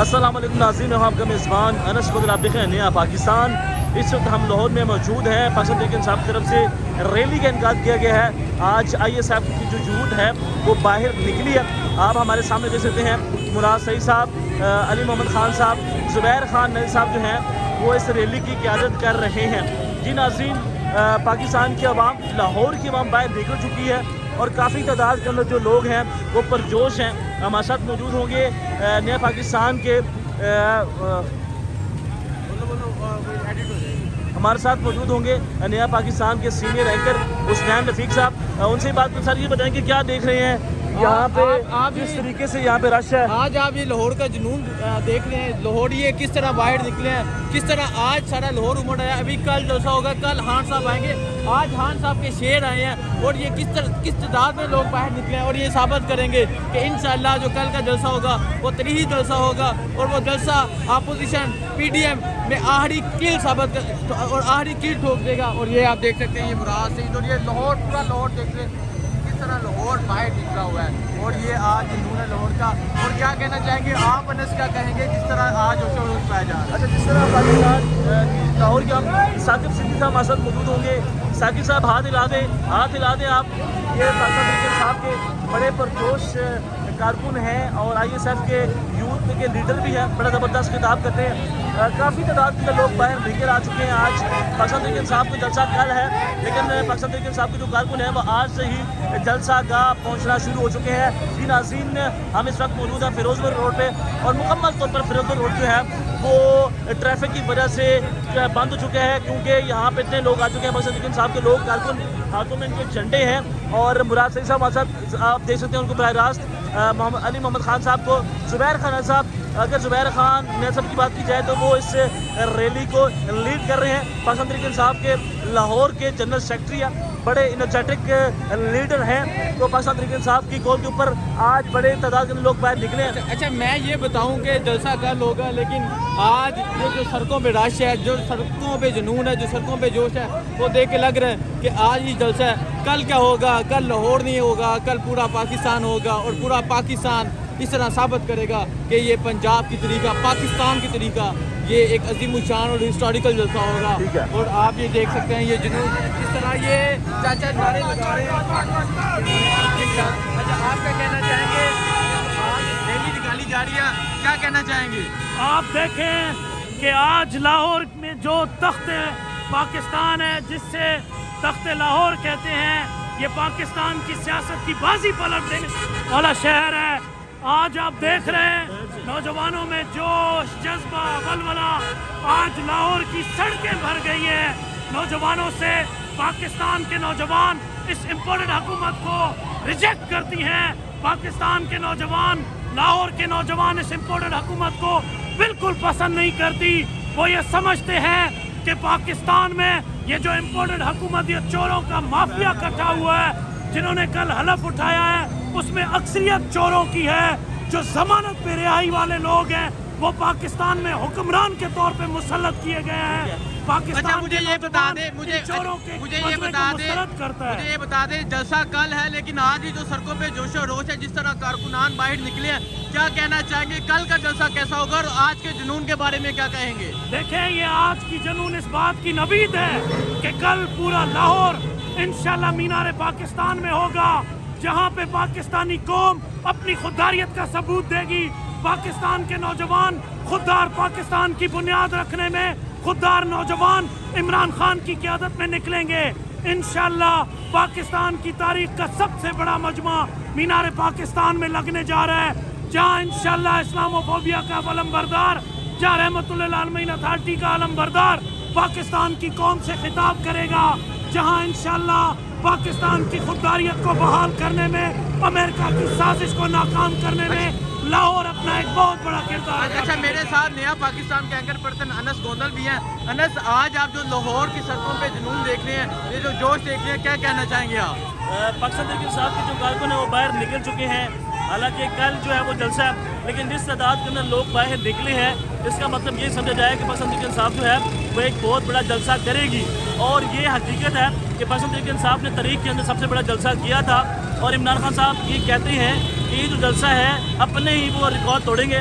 السلام علیکم ناظرین، میں ہوں آپ کا میزبان انس قدر، آپ دیکھ رہے ہیں نیا پاکستان۔ اس وقت ہم لاہور میں موجود ہیں۔ پاکستان تحریک انصاف کی طرف سے ریلی کا انعقاد کیا گیا ہے۔ آج آئی ایس ایف کی جو جہود ہے وہ باہر نکلی ہے۔ آپ ہمارے سامنے دیکھ سکتے ہیں مراد سعید صاحب، علی محمد خان صاحب، زبیر خان نئی صاحب جو ہیں وہ اس ریلی کی قیادت کر رہے ہیں۔ جی ناظرین، پاکستان کی عوام، لاہور کی عوام باہر نکل چکی ہے اور کافی تعداد کے اندر جو لوگ ہیں وہ پرجوش ہیں۔ ہمارے ساتھ موجود ہوں گے نیا پاکستان کے ہمارے ساتھ موجود ہوں گے نیا پاکستان کے سینئر اینکر حسنین رفیق صاحب۔ ان سے بات سر یہ بتائیں کہ کیا دیکھ رہے ہیں یہاں پہ جس طریقے سے یہاں پہ رش ہے؟ آج آپ یہ لاہور کا جنون دیکھ رہے ہیں، لاہور یہ کس طرح باہر نکلے ہیں، کس طرح آج سارا لاہور امڑ آیا۔ ابھی کل جلسہ ہوگا، کل خان صاحب آئیں گے، آج خان صاحب کے شیر آئے ہیں اور یہ کس تعداد میں لوگ باہر نکلے ہیں اور یہ ثابت کریں گے کہ انشاءاللہ جو کل کا جلسہ ہوگا وہ تاریخی جلسہ ہوگا اور وہ جلسہ اپوزیشن پی ڈی ایم میں آخری کیل ثابت اور آخری کیل ٹھوک دے گا۔ اور یہ آپ دیکھ سکتے ہیں یہ مراد سعید اور یہ لاہور، پورا لاہور دیکھ رہے ہیں کس طرح لاہور باہر نکلا ہوا ہے اور یہ آج جنون ہے لاہور کا۔ اور کیا کہنا چاہیں گے آپ انس، کیا کہیں گے جس طرح آج جوش و خروش پایا جا رہا ہے؟ اچھا، جس طرح پاکستان لاہور کے ہم ثاقب صدیقی صاحب ہمارے ساتھ موجود ہوں گے۔ ثاقب صاحب ہاتھ ہلا دیں آپ۔ یہ پاکستان تحریک انصاف کے بڑے پرجوش کارکن ہیں اور آئی ایس ایف کے یوتھ کے لیڈر بھی ہیں، بڑا زبردست خطاب کرتے ہیں۔ کافی تعداد کے لوگ باہر نکل آ چکے ہیں۔ آج پاکستان تحریک انصاف کا جلسہ کل ہے، لیکن پاکستان تحریک انصاف کے جو کارکن ہیں وہ آج سے ہی جلسہ گاہ پہنچنا شروع ہو چکے ہیں۔ جی ناظرین، ہم اس وقت موجود ہیں فیروز پور روڈ پہ اور مکمل طور پر فیروز پور روڈ جو ہے وہ ٹریفک کی وجہ سے بند ہو چکا ہے، کیونکہ یہاں پہ اتنے لوگ آ چکے ہیں۔ پاکستان تحریک انصاف کے لوگ کارکن، ہاتھوں میں ان کے جھنڈے ہیں اور مراد سعید صاحب ہمارے ساتھ آپ دیکھ سکتے ہیں ان کو براہ راست، علی محمد خان صاحب کو، زبیر خان صاحب۔ اگر زبیر خان صاحب کی بات کی جائے تو وہ اس ریلی کو لیڈ کر رہے ہیں۔ پاکستان تحریک انصاف کے لاہور کے جنرل سیکرٹری ہیں، بڑے انرجیٹک لیڈر ہیں، تو پاکستان تحریک انصاف کی کال کے اوپر آج بڑے تعداد کے لوگ باہر نکلے ہیں۔ اچھا، میں یہ بتاؤں کہ جلسہ کل ہوگا، لیکن آج یہ جو سڑکوں پہ رش ہے، جو سڑکوں پہ جنون ہے، جو سڑکوں پہ جوش ہے، وہ دیکھ کے لگ رہا ہے کہ آج ہی جلسہ ہے۔ کل کیا ہوگا؟ کل لاہور نہیں ہوگا، کل پورا پاکستان ہوگا اور پورا پاکستان اس طرح ثابت کرے گا کہ یہ پنجاب کی طریقہ، پاکستان کی طریقہ، یہ ایک عظیم الشان اور ہسٹوریکل جلسہ ہوگا۔ اور آپ یہ دیکھ سکتے ہیں یہ جنون اس طرح یہ چاچا نعرے لگا رہے ہیں۔ اچھا، آپ کیا کہنا چاہیں گے؟ آج ریلی نکالی جا رہی ہے، کیا کہنا چاہیں گے؟ آپ دیکھیں کہ آج لاہور میں جو تخت پاکستان ہے، جس سے تخت لاہور کہتے ہیں، یہ پاکستان کی سیاست کی بازی پلٹ دینے والا شہر ہے۔ آج آپ دیکھ رہے ہیں نوجوانوں میں جوش، جذبہ، ولولہ۔ آج لاہور کی سڑکیں بھر گئی ہیں نوجوانوں سے۔ پاکستان کے نوجوان اس امپورٹڈ حکومت کو ریجیکٹ کرتی ہیں۔ پاکستان کے نوجوان، لاہور کے نوجوان اس امپورٹڈ حکومت کو بالکل پسند نہیں کرتی۔ وہ یہ سمجھتے ہیں کہ پاکستان میں یہ جو امپورٹڈ حکومت، یہ چوروں کا مافیا کٹھا ہوا ہے، جنہوں نے کل حلف اٹھایا ہے اس میں اکثریت چوروں کی ہے۔ جو ضمانت پہ رہائی والے لوگ ہیں وہ پاکستان میں حکمران کے طور پہ مسلط کیے گئے ہیں۔ اچھا، مجھے یہ بتا دیں، مجھے یہ بتا دیں جلسہ کل ہے لیکن آج ہی جو سڑکوں پہ جوش و روش ہے، جس طرح کارکنان باہر نکلے ہیں، کیا کہنا چاہیں گے؟ کل کا جلسہ کیسا ہوگا اور آج کے جنون کے بارے میں کیا کہیں گے؟ دیکھیں، یہ آج کی جنون اس بات کی نوید ہے کہ کل پورا لاہور انشاءاللہ مینار پاکستان میں ہوگا، جہاں پہ پاکستانی قوم اپنی خودداریت کا ثبوت دے گی۔ پاکستان کے نوجوان خوددار پاکستان کی بنیاد رکھنے میں خوددار نوجوان عمران خان کی قیادت میں نکلیں گے۔ انشاءاللہ پاکستان کی تاریخ کا سب سے بڑا مجمع مینار پاکستان میں لگنے جا رہا ہے، جہاں انشاءاللہ اسلامو فوبیا کا علم بردار، جہاں رحمت اللہ العالمین اتھارٹی کا علم بردار پاکستان کی قوم سے خطاب کرے گا، جہاں انشاءاللہ پاکستان کی خودداریت کو بحال کرنے میں، امریکہ کی سازش کو ناکام کرنے میں لاہور اپنا ایک بہت بڑا کردار ہے۔ اچھا، میرے ساتھ نیا پاکستان کے اینکر پرسن انس گوندل بھی ہیں۔ انس، آج آپ جو لاہور کی سڑکوں پہ جنون دیکھ رہے ہیں، یہ جو جوش دیکھ رہے ہیں، کیا کہنا چاہیں گے آپ؟ پاکستان تحریک انصاف کے جو کارکن ہیں وہ باہر نکل چکے ہیں۔ حالانکہ کل جو ہے وہ جلسہ ہے، لیکن جس تعداد کے اندر لوگ باہر نکلے ہیں اس کا مطلب یہ سمجھا جائے کہ پاکستان تحریک انصاف جو ہے وہ ایک بہت بڑا جلسہ کرے گی۔ اور یہ حقیقت ہے کہ پاکستان تحریک انصاف نے تاریخ کے اندر سب سے بڑا جلسہ کیا تھا، اور عمران خان صاحب یہ کہتے ہیں کہ یہ جو جلسہ ہے اپنے ہی وہ ریکارڈ توڑیں گے،